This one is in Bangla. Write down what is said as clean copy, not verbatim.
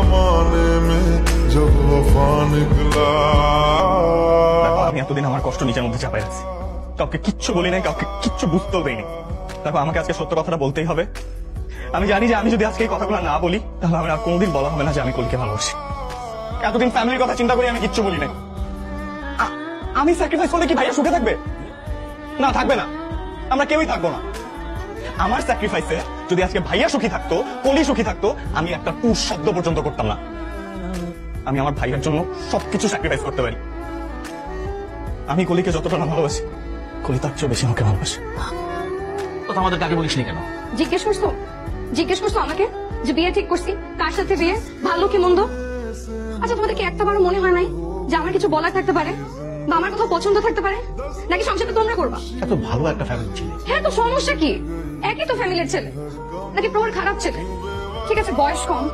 जमाने में जब वफा निकला। আমি এতদিন আমার কষ্ট নিজের মধ্যে চাপাই রাখছি, কাউকে কিচ্ছু বলি নাই, কাউকে কিচ্ছু বুঝতেও দেয়নি। দেখো আমাকে আজকে সত্য কথাটা বলতেই হবে। আমি জানি যে আমি যদি আজকে এই কথাগুলো না বলি তাহলে আমার আর কোনোদিন বলা হবে না যে আমি কলিকে ভালোবাসি। এতদিন ফ্যামিলির কথা চিন্তা করে আমি কিচ্ছু বলি নাই। আমি স্যাক্রিফাইস করলে কি ভাইয়া সুখে থাকবে? না, থাকবে না, আমরা কেউই থাকবো না। আমার স্যাক্রিফাইসে যদি আজকে ভাইয়া সুখী থাকতো, কলি সুখী থাকতো, আমি একটা পুরুষ শব্দ পর্যন্ত করতাম না। আমি আমার ভাইয়ের জন্য সবকিছু স্যাক্রিফাইস করতে পারি। আমি কলিকে যতটা না ভালোবাসি, কলি তার চেয়ে বেশি আমাকে ভালোবাসে। কথা আমাদের কাকে বলিস নি কেন? জিজ্ঞেস করছো আমাকে যে বিয়ে ঠিক করছি, কার সাথে বিয়ে, ভালো কি মন্দ? আচ্ছা তোমাদের কি একটা বারো মনে হয় নাই যে আমার কিছু বলার থাকতে পারে বা আমার কোথাও পছন্দ থাকতে পারে? নাকি সংসারটা তোমরা করবা? এত ভালো একটা ফ্যামিলি ছিল। হ্যাঁ, তো সমস্যা কি? একই তো ফ্যামিলির ছেলে, নাকি প্রবল খারাপ ছেলে? ঠিক আছে বয়স কম,